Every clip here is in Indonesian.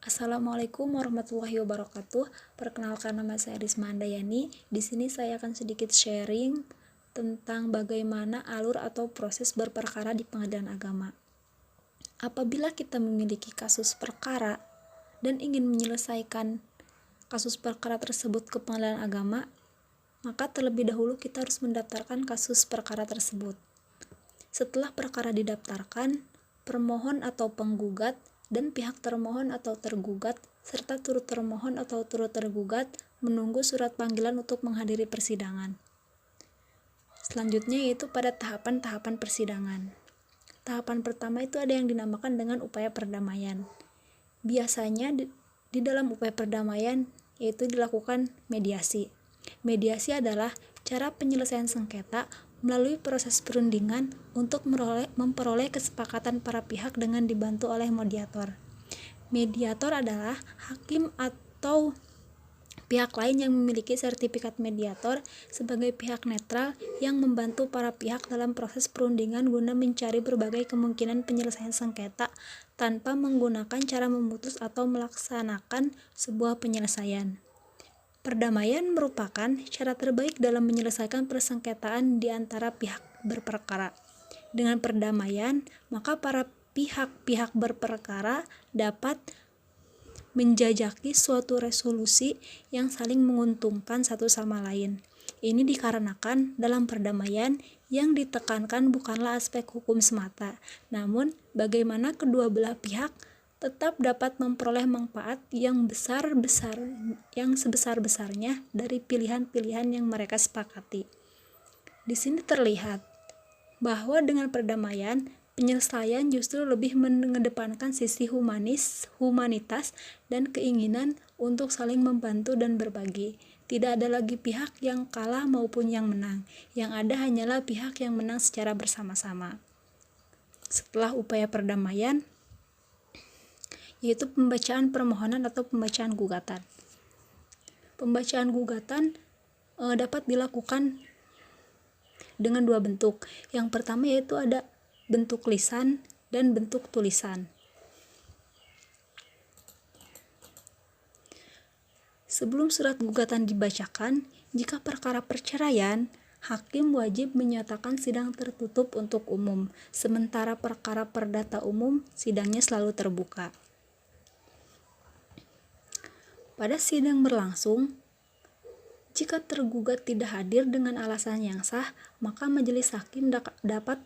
Assalamualaikum warahmatullahi wabarakatuh. Perkenalkan, nama saya Risma Andayani. Di sini saya akan sedikit sharing tentang bagaimana alur atau proses berperkara di pengadilan agama. Apabila kita memiliki kasus perkara dan ingin menyelesaikan kasus perkara tersebut ke pengadilan agama, maka terlebih dahulu kita harus mendaftarkan kasus perkara tersebut. Setelah perkara didaftarkan, permohon atau penggugat dan pihak termohon atau tergugat serta turut termohon atau turut tergugat menunggu surat panggilan untuk menghadiri persidangan. Selanjutnya yaitu pada tahapan-tahapan persidangan. Tahapan pertama itu ada yang dinamakan dengan upaya perdamaian. Biasanya di dalam upaya perdamaian yaitu dilakukan mediasi. Mediasi adalah cara penyelesaian sengketa melalui proses perundingan untuk memperoleh kesepakatan para pihak dengan dibantu oleh mediator. Mediator adalah hakim atau pihak lain yang memiliki sertifikat mediator sebagai pihak netral yang membantu para pihak dalam proses perundingan guna mencari berbagai kemungkinan penyelesaian sengketa tanpa menggunakan cara memutus atau melaksanakan sebuah penyelesaian. Perdamaian merupakan cara terbaik dalam menyelesaikan persengketaan di antara pihak berperkara. Dengan perdamaian, maka para pihak-pihak berperkara dapat menjajaki suatu resolusi yang saling menguntungkan satu sama lain. Ini dikarenakan dalam perdamaian yang ditekankan bukanlah aspek hukum semata, namun bagaimana kedua belah pihak tetap dapat memperoleh manfaat yang sebesar-besarnya dari pilihan-pilihan yang mereka sepakati. Di sini terlihat bahwa dengan perdamaian, penyelesaian justru lebih mengedepankan sisi humanitas dan keinginan untuk saling membantu dan berbagi. Tidak ada lagi pihak yang kalah maupun yang menang. Yang ada hanyalah pihak yang menang secara bersama-sama. Setelah upaya perdamaian, yaitu pembacaan permohonan atau pembacaan gugatan. Pembacaan gugatan dapat dilakukan dengan dua bentuk. Yang pertama yaitu ada bentuk lisan dan bentuk tulisan. Sebelum surat gugatan dibacakan, jika perkara perceraian, hakim wajib menyatakan sidang tertutup untuk umum, sementara perkara perdata umum sidangnya selalu terbuka. Pada sidang berlangsung, jika tergugat tidak hadir dengan alasan yang sah, maka majelis hakim dapat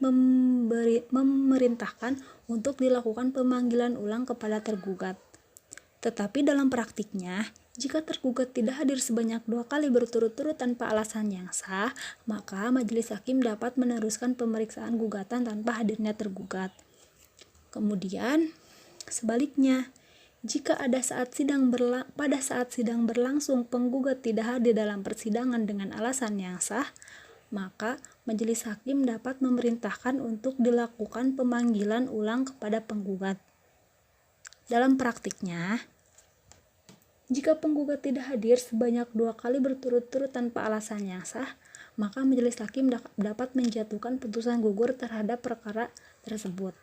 memerintahkan untuk dilakukan pemanggilan ulang kepada tergugat. Tetapi dalam praktiknya, jika tergugat tidak hadir sebanyak 2 kali berturut-turut tanpa alasan yang sah, maka majelis hakim dapat meneruskan pemeriksaan gugatan tanpa hadirnya tergugat. Kemudian, sebaliknya, jika pada saat sidang berlangsung penggugat tidak hadir dalam persidangan dengan alasan yang sah, maka majelis hakim dapat memerintahkan untuk dilakukan pemanggilan ulang kepada penggugat. Dalam praktiknya, jika penggugat tidak hadir sebanyak 2 kali berturut-turut tanpa alasan yang sah, maka majelis hakim dapat menjatuhkan putusan gugur terhadap perkara tersebut.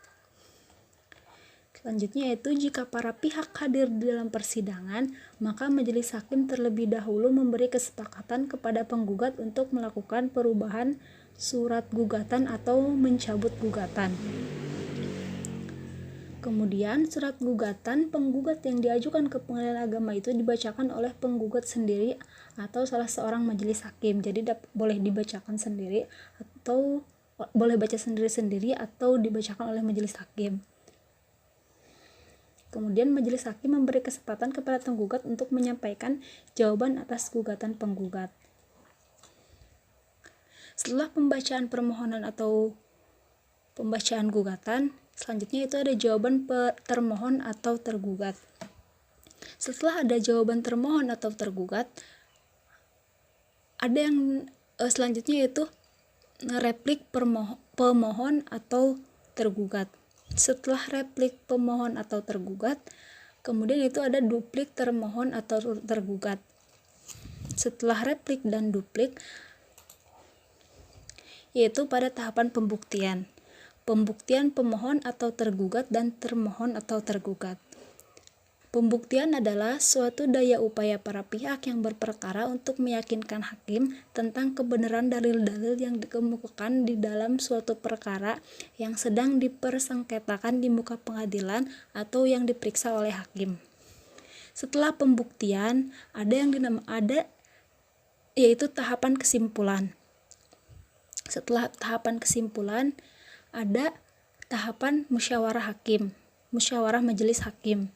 Selanjutnya yaitu jika para pihak hadir di dalam persidangan, maka majelis hakim terlebih dahulu memberi kesepakatan kepada penggugat untuk melakukan perubahan surat gugatan atau mencabut gugatan. Kemudian surat gugatan penggugat yang diajukan ke pengadilan agama itu dibacakan oleh penggugat sendiri atau salah seorang majelis hakim. Jadi boleh dibacakan sendiri atau boleh baca sendiri-sendiri atau dibacakan oleh majelis hakim. Kemudian majelis hakim memberi kesempatan kepada penggugat untuk menyampaikan jawaban atas gugatan penggugat. Setelah pembacaan permohonan atau pembacaan gugatan, selanjutnya itu ada jawaban termohon atau tergugat. Setelah ada jawaban termohon atau tergugat, ada yang selanjutnya yaitu replik pemohon atau tergugat. Setelah replik pemohon atau tergugat, kemudian itu ada duplik termohon atau tergugat. Setelah replik dan duplik, yaitu pada tahapan pembuktian pemohon atau tergugat dan termohon atau tergugat. Pembuktian adalah suatu daya upaya para pihak yang berperkara untuk meyakinkan hakim tentang kebenaran dalil-dalil yang dikemukakan di dalam suatu perkara yang sedang dipersengketakan di muka pengadilan atau yang diperiksa oleh hakim. Setelah pembuktian, yaitu tahapan kesimpulan. Setelah tahapan kesimpulan, ada tahapan musyawarah hakim, musyawarah majelis hakim.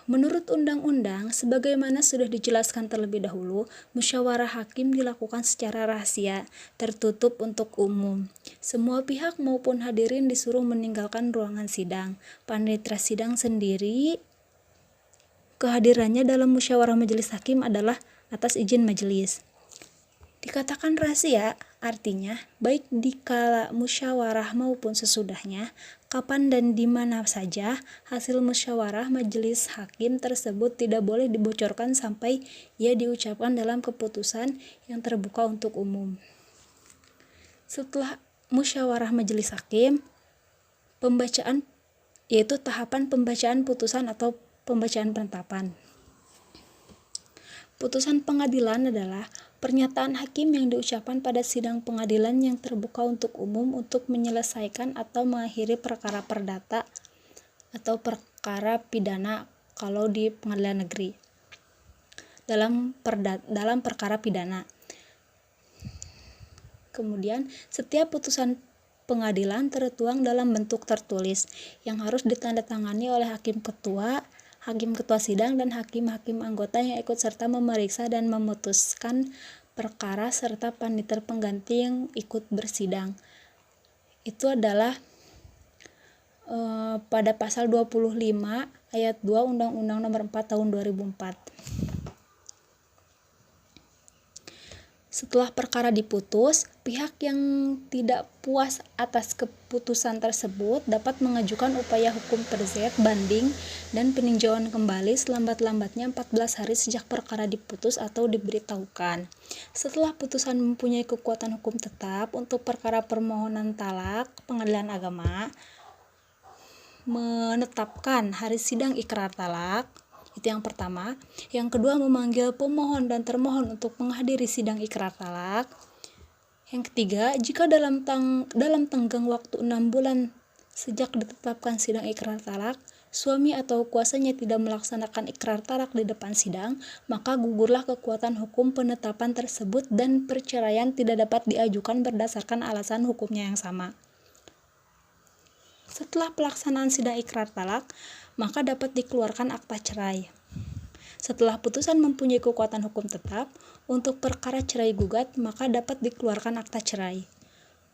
Menurut undang-undang, sebagaimana sudah dijelaskan terlebih dahulu, musyawarah hakim dilakukan secara rahasia, tertutup untuk umum. Semua pihak maupun hadirin disuruh meninggalkan ruangan sidang. Panitia sidang sendiri, kehadirannya dalam musyawarah majelis hakim adalah atas izin majelis. Dikatakan rahasia, artinya baik di kala musyawarah maupun sesudahnya, kapan dan di mana saja hasil musyawarah majelis hakim tersebut tidak boleh dibocorkan sampai ia diucapkan dalam keputusan yang terbuka untuk umum. Setelah musyawarah majelis hakim, pembacaan, yaitu tahapan pembacaan putusan atau pembacaan penetapan. Putusan pengadilan adalah pernyataan hakim yang diucapkan pada sidang pengadilan yang terbuka untuk umum untuk menyelesaikan atau mengakhiri perkara perdata atau perkara pidana kalau di pengadilan negeri dalam perkara pidana. Kemudian, setiap putusan pengadilan tertuang dalam bentuk tertulis yang harus ditandatangani oleh hakim ketua sidang dan hakim-hakim anggota yang ikut serta memeriksa dan memutuskan perkara serta panitia pengganti yang ikut bersidang. Itu adalah pada pasal 25 ayat 2 Undang-Undang Nomor 4 Tahun 2004. Setelah perkara diputus, pihak yang tidak puas atas keputusan tersebut dapat mengajukan upaya hukum terkait banding dan peninjauan kembali selambat-lambatnya 14 hari sejak perkara diputus atau diberitahukan. Setelah putusan mempunyai kekuatan hukum tetap untuk perkara permohonan talak, Pengadilan Agama menetapkan hari sidang ikrar talak. Itu yang pertama. Yang kedua, memanggil pemohon dan termohon untuk menghadiri sidang ikrar talak. Yang ketiga, jika dalam tenggang waktu 6 bulan sejak ditetapkan sidang ikrar talak, suami atau kuasanya tidak melaksanakan ikrar talak di depan sidang, maka gugurlah kekuatan hukum penetapan tersebut dan perceraian tidak dapat diajukan berdasarkan alasan hukumnya yang sama. Setelah pelaksanaan sidang ikrar talak, maka dapat dikeluarkan akta cerai. Setelah putusan mempunyai kekuatan hukum tetap, untuk perkara cerai gugat, maka dapat dikeluarkan akta cerai.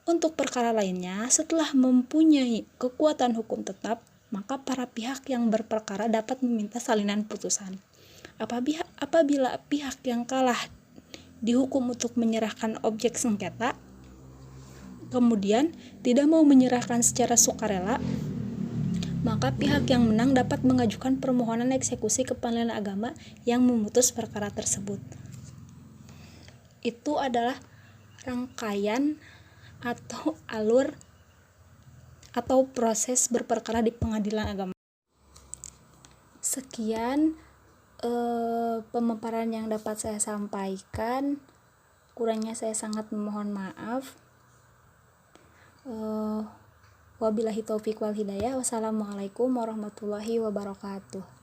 Untuk perkara lainnya, setelah mempunyai kekuatan hukum tetap, maka para pihak yang berperkara dapat meminta salinan putusan. Apabila pihak yang kalah dihukum untuk menyerahkan objek sengketa, kemudian tidak mau menyerahkan secara sukarela, maka pihak yang menang dapat mengajukan permohonan eksekusi ke Pengadilan Agama yang memutus perkara tersebut. Itu adalah rangkaian atau alur atau proses berperkara di Pengadilan Agama. Sekian pemaparan yang dapat saya sampaikan. Kurangnya saya sangat memohon maaf. Wabillahi taufiq wal hidayah. Wassalamualaikum warahmatullahi wabarakatuh.